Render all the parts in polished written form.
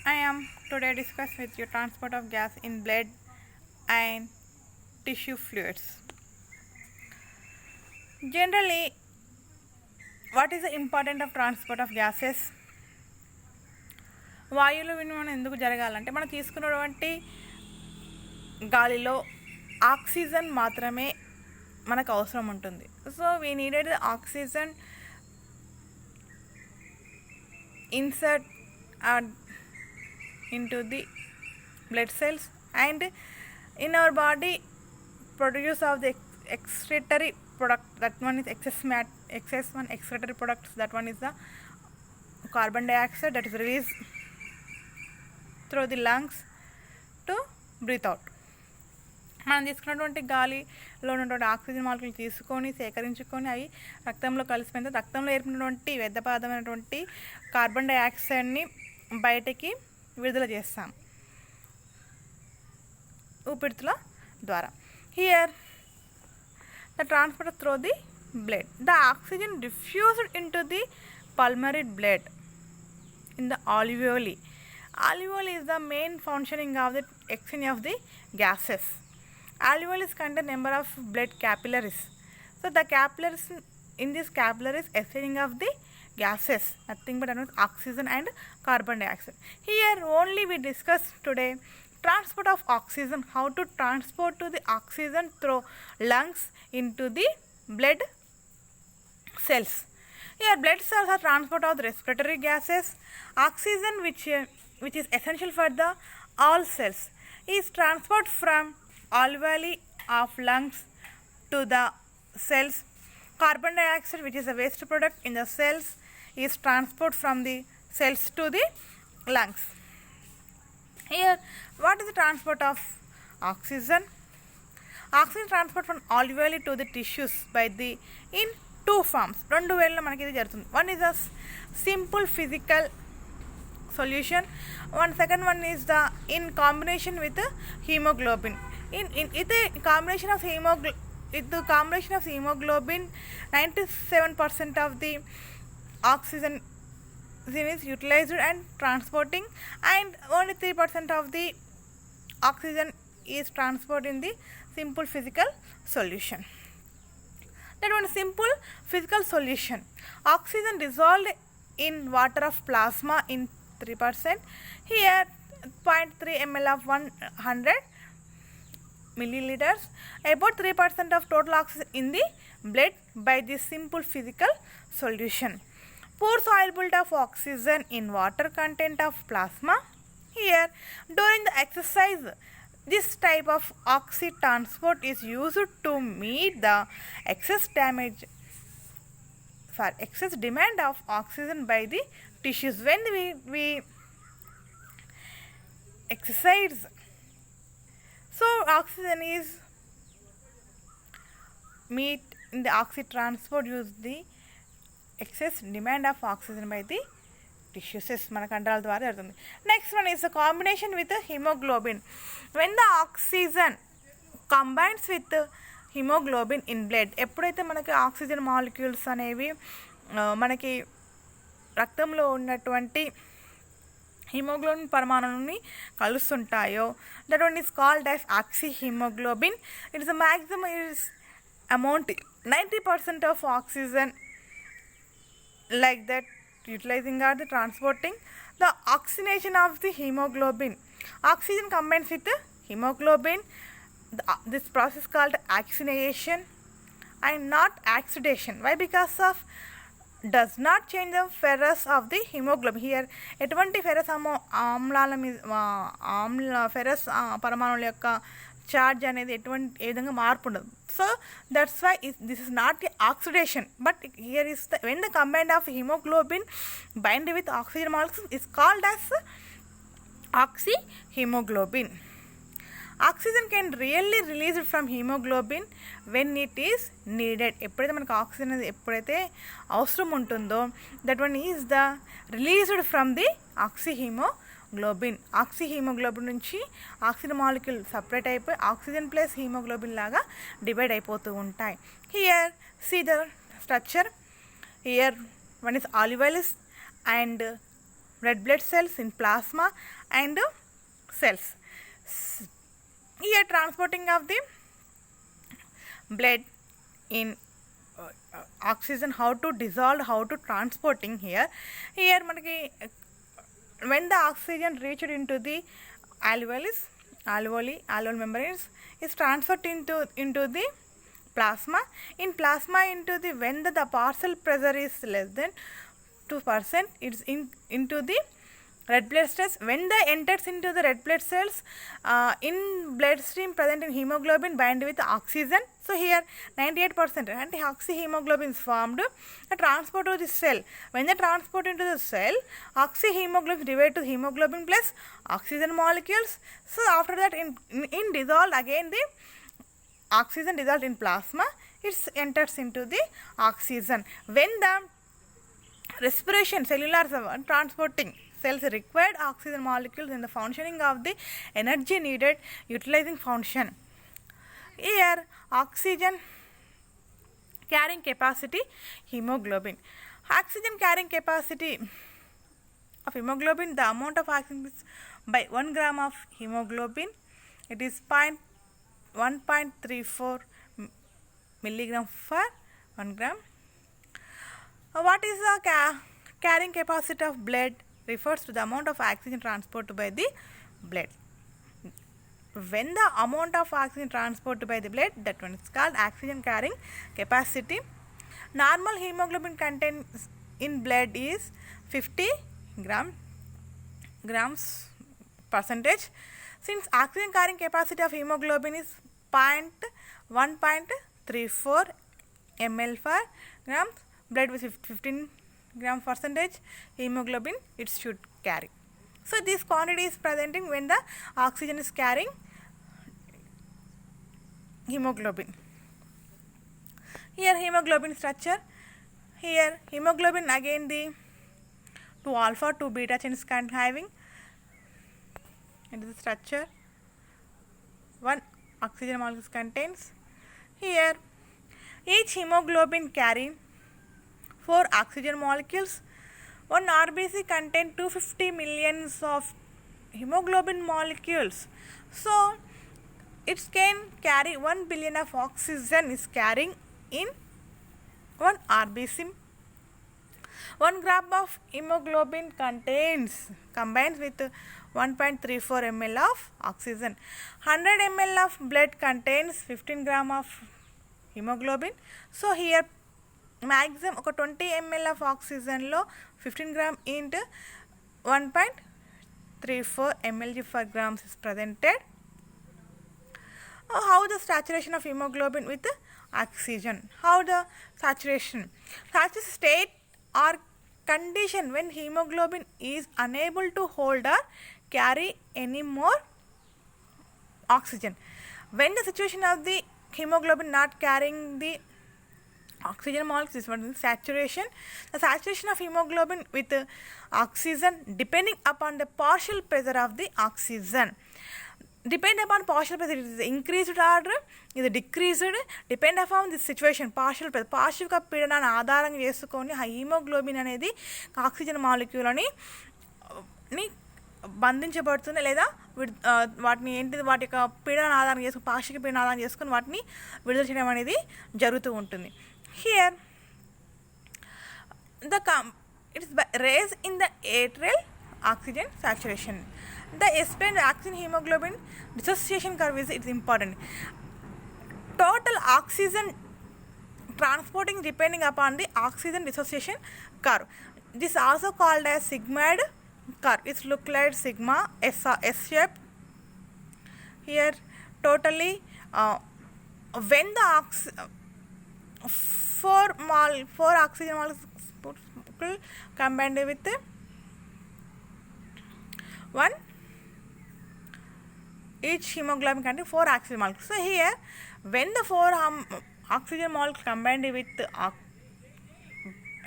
I am today discuss with you transport of gas in blood and tissue fluids. Generally, what is the importance of transport of gases? వాయువుల వినిమయం ఎందుకు జరగాలంటే మనం తీసుకున్నటువంటి గాలిలో oxygen మాత్రమే మనకు అవసరం ఉంటుంది. So we needed oxygen insert into the blood cells and in our body produce of the excretory product, that one is excess one excretory products, that one is the carbon dioxide that is released through the lungs to breathe out. మనం తీసుకున్నటువంటి గాలిలో ఉన్నటువంటి oxygen molecule తీసుకొని సేకరించుకొని అవి రక్తంలో కలిసిపోయిన రక్తంలో ఏర్పడినటువంటి వ్యర్థపాదమైనటువంటి కార్బన్ డైఆక్సైడ్ని బయటికి విడుదల చేస్తాం ఊపిరితిత్తుల ద్వారా. Here the transport through the blood, the oxygen diffused into the pulmonary blood in the alveoli. Alveoli is the main functioning of the exchange of the gases. Alveolis contain number of blood capillaries. So the capillaries, in this capillaries exchanging of the gases, nothing but oxygen and carbon dioxide. Here only we discuss today transport of oxygen, how to transport to the oxygen through lungs into the blood cells. Here blood cells are transport of the respiratory gases. Oxygen which is essential for the all cells is transport from alveoli of lungs to the cells. Carbon dioxide which is a waste product in the cells is transport from the cells to the lungs. Here what is the transport of oxygen? Oxygen transport from alveoli to the tissues by the in two forms. రెండు వేలలో మనకి ఇది జరుగుతుంది. One is a simple physical solution, second one is the in combination with hemoglobin. In the combination of hemoglobin 97% of the oxygen is utilized and transporting, and only 3% of the oxygen is transported in the simple physical solution. That one simple physical solution, oxygen dissolved in water of plasma in 3%. Here 0.3 ml of 100 milliliters, about 3% of total oxygen in the blood by this simple physical solution. Poor solubility of oxygen in water content of plasma. Here during the exercise, this type of oxy transport is used to meet the excess demand of oxygen by the tissues. When we exercise, so oxygen is meet in the oxy transport use the excess demand of oxygen by the tissues మన కండరాల ద్వారా జరుగుతుంది. Next one is the combination with haemoglobin. When the oxygen combines with haemoglobin in blood, ఎప్పుడైతే మనకి oxygen molecules అనేవి మనకి రక్తంలో ఉన్నటువంటి హిమోగ్లోబిన్ పరమాణువుని కలుస్తుంటాయో, that one is called as oxy haemoglobin. It is the maximum is amount 90% of oxygen like that utilizing or the transporting the oxygenation of the hemoglobin. Oxygen combines with the hemoglobin. This process called oxygenation and not oxidation. Why? Because of does not change the ferrous of the hemoglobin. Here ఎటువంటి ferrous ఆమ్లాల మీద ferrous పరమాణువుల యొక్క charge అనేది ఏ విధంగా మార్పు ఉండదు. So that's why this is not the oxidation, but here is when the combined of haemoglobin bind with oxygen molecules is called as oxy haemoglobin. Oxygen can really released from haemoglobin when it is needed. ఎప్పుడైతే మనకు oxygen అనేది ఎప్పుడైతే అవసరం ఉంటుందో, that one is the released from the oxy haemoglobin. Oxy haemoglobin నుంచి oxygen molecule separate అయిపోయి oxygen plus haemoglobin లాగా divide అయిపోతూ ఉంటాయి. Here see the structure. Here one is alveolus and red blood cells, in plasma and cells. Here transporting of the blood in oxygen, how to dissolve, how to transporting here manaki when the oxygen reached into the alveoli membranes is transferred into the plasma. In plasma, into the when the partial pressure is less than 2%, it's into the red blood cells. When the enters into the red blood cells, in bloodstream present in hemoglobin bind with oxygen. So here 98% anti-oxyhemoglobin is formed, transport to the cell. When they transport into the cell, oxyhemoglobin divided to hemoglobin plus oxygen molecules. So after that, in dissolved again, the oxygen dissolved in plasma, it enters into the oxygen. When the respiration, cellular transporting cells required oxygen molecules in the functioning of the energy needed utilizing function. Here oxygen carrying capacity, hemoglobin. Oxygen carrying capacity of hemoglobin, the amount of oxygen is by 1 gram of hemoglobin, it is 1.34 milligram for 1 gram. What is the carrying capacity of blood? Refers to the amount of oxygen transported by the blood. When the amount of oxygen transported by the blood, that one is called oxygen carrying capacity. Normal hemoglobin content in blood is 50 grams percentage. Since oxygen carrying capacity of hemoglobin is 1.34 ml per gram, blood with 15 gram percentage hemoglobin it should carry. So this quantity is presenting when the oxygen is carrying hemoglobin. Here hemoglobin structure. Here hemoglobin again the 2 alpha 2 beta chains having into the structure. 1 oxygen molecules contains. Here each hemoglobin carry 4 oxygen molecules. 1 RBC contains 250 millions of hemoglobin molecules. So it can carry 1 billion of oxygen is carrying in 1 RBC. 1 gram of hemoglobin combines with 1.34 ml of oxygen. 100 ml of blood contains 15 gram of hemoglobin. So here maximum 20 ml of oxygen lo 15 gram into 1.34 ml per grams is presented. How the saturation of hemoglobin with oxygen? How the saturation? Such a state or condition when hemoglobin is unable to hold or carry any more oxygen. When the situation of the hemoglobin not carrying the oxygen molecules is what is saturation. The saturation of hemoglobin with oxygen depending upon the partial pressure of the oxygen. Depend upon partial pressure, it is increased or is decreased, depend upon the situation. Partial pressure, partial పీడనాన్ని ఆధారంగా చేసుకొని haemoglobin అనేది oxygen మాలిక్యూల్ని బంధించబడుతుంది లేదా వాటిని ఏంటిది వాటి యొక్క పీడన ఆధారం చేసుకుని పాక్షిక పీడన ఆధారం చేసుకుని వాటిని విడుదల చేయడం అనేది జరుగుతూ ఉంటుంది. Here it is raised in the atrial oxygen saturation. The explained oxygen hemoglobin dissociation curve is important. Total oxygen transporting depending upon the oxygen dissociation curve. This also called as sigmoid curve. It looks like sigma S shape. Here totally when the 4 oxygen molecules combined with 1 each hemoglobin contains 4 oxygen molecules. So here when the 4 oxygen molecules combined with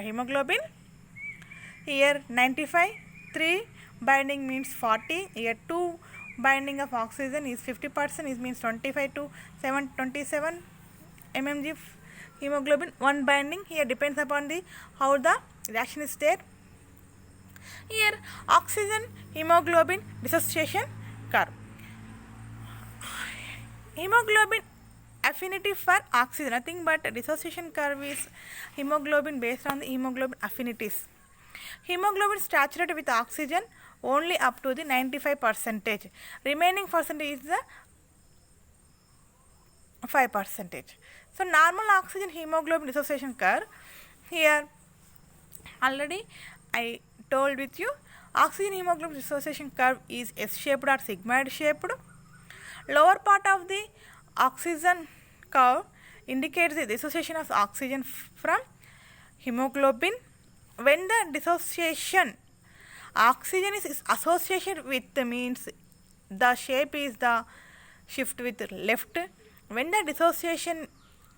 hemoglobin, here 95, 3 binding means 40, here 2 binding of oxygen is 50%, it means 25 to 27 mmg hemoglobin. 1 binding here depends upon the how the reaction is there. Here oxygen hemoglobin dissociation curve. Hemoglobin affinity for oxygen, nothing but dissociation curve is hemoglobin based on the hemoglobin affinities. Hemoglobin saturated with oxygen only up to the 95%. Remaining percentage is the 5%. So normal oxygen hemoglobin dissociation curve, here already I told with you, oxygen hemoglobin dissociation curve is S-shaped or sigmoid shaped. Lower part of the oxygen curve indicates the dissociation of oxygen from hemoglobin. When the dissociation oxygen is associated with means the shape is the shift with left. When the dissociation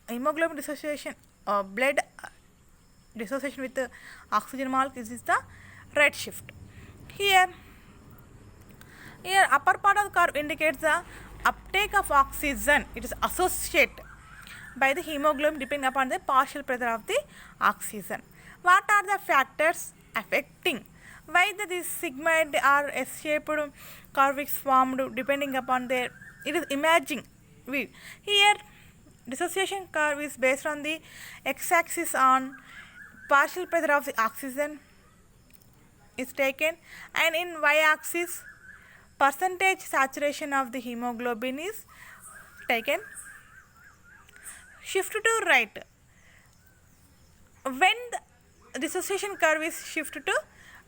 hemoglobin dissociation blood dissociation with oxygen molecule is the right shift. Here upper part of the curve indicates the uptake of oxygen. It is associated by the hemoglobin depending upon the partial pressure of the oxygen. What are the factors affecting why this sigmoid or S-shaped curve is formed depending upon their, it is imaging. Here dissociation curve is based on the x-axis on partial pressure of the oxygen is taken, and in y-axis percentage saturation of the hemoglobin is taken. Shift to right. When the dissociation curve is shifted to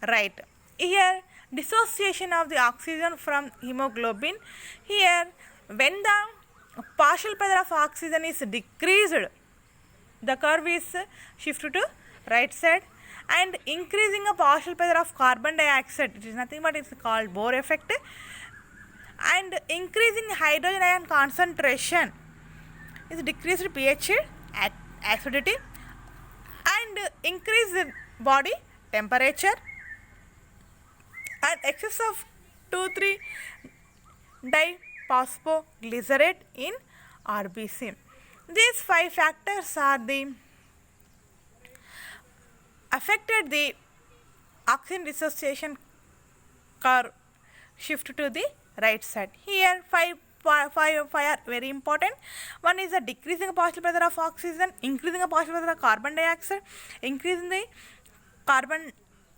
right, here dissociation of the oxygen from hemoglobin, here when the partial pressure of oxygen is decreased, the curve is shifted to right side, and increasing a partial pressure of carbon dioxide, it is nothing but it is called Bohr effect, and increasing hydrogen ion concentration is decreased pH acidity, and increased body temperature, and excess of 2,3-diphosphoglycerate in RBC. These 5 factors are the affected the oxygen dissociation curve shift to the right side. Here five are very important. One is the decreasing partial pressure of oxygen, increasing the partial pressure of carbon dioxide, increasing the carbon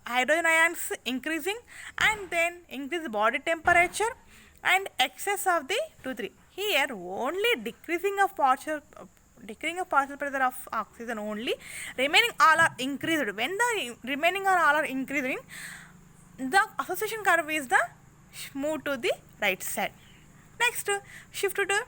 hydrogen ions increasing, and then increase the body temperature and excess of the 2,3. Here only decreasing of partial pressure of oxygen only, remaining all are increased. When the remaining are all are increasing, the association curve is the move to the right side. Next, shift to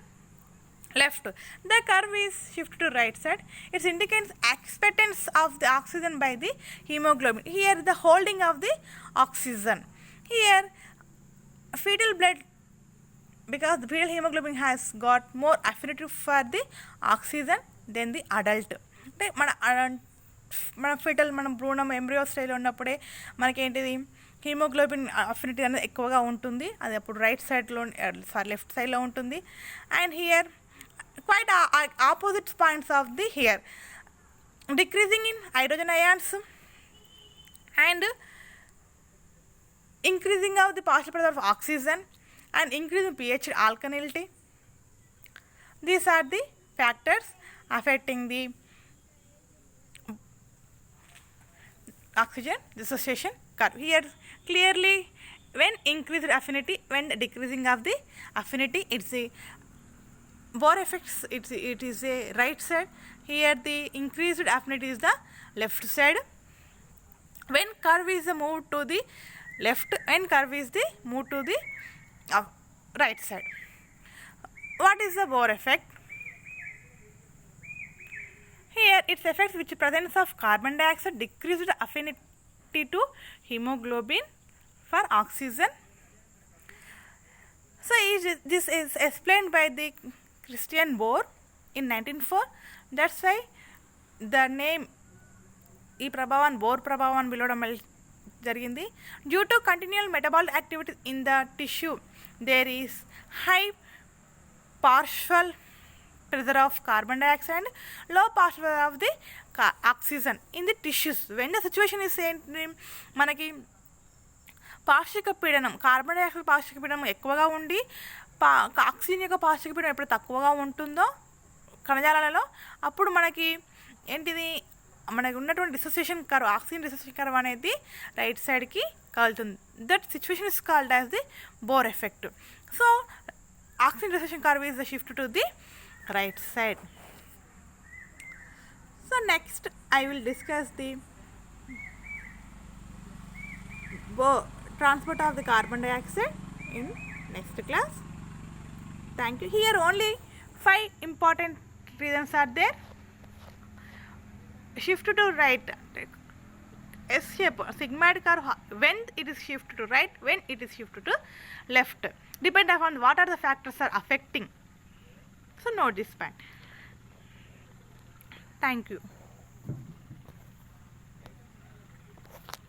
left. The curve is shift to right side. It indicates expectance of the oxygen by the hemoglobin. Here the holding of the oxygen. Here fetal blood, because the fetal hemoglobin has got more affinity for the oxygen than the adult. అంటే మన foetal మనం భ్రూణం embryo style ఉన్నప్పుడే మనకేంటిది haemoglobin affinity అనేది ఎక్కువగా ఉంటుంది. అది అప్పుడు right సైడ్లో లెఫ్ట్ సైడ్లో ఉంటుంది. And here quite opposite points of the here, decreasing in hydrogen ions and increasing of the partial pressure of oxygen and increasing pH alkalinity. These are the factors affecting the oxygen dissociation curve. Here clearly when increased affinity, when decreasing of the affinity, it's a Bohr effects, it is a right side. Here the increased affinity is the left side. When curve is moved to the left, when curve is the moved to the right side. What is the Bohr effect? Here its effects which presence of carbon dioxide, decreased affinity to hemoglobin for oxygen. So this is explained by the Christian Bohr in 1904. That's why the name ఈ ప్రభావాన్ని bore ప్రభావం అని పిలవడం జరిగింది. Due to continual metabolic activity in the tissue there is high partial pressure of carbon dioxide and low partial pressure of the oxygen in the tissues. When the situation is manaki పార్షిక పీడనం, carbon dioxide పార్షిక పీడనం ఎక్కువగా ఉండి oxygen యొక్క పార్షిక పీడనం ఎప్పుడు తక్కువగా ఉంటుందో కణజాలాలలో, అప్పుడు మనకి ఏంటిది, మనకి ఉన్నటువంటి dissociation curve, oxygen dissociation curve అనేది రైట్ సైడ్కి కలుతుంది. That situation is called as the Bohr effect. So oxygen dissociation curve is the shift to the right side. So next I will discuss the transport of the carbon dioxide in next class. Thank you. Here only 5 important reasons are there. Shift to right, S shape sigmoid curve, when it is shift to right, when it is shift to left, depend upon what are the factors are affecting. So note this point. Thank you.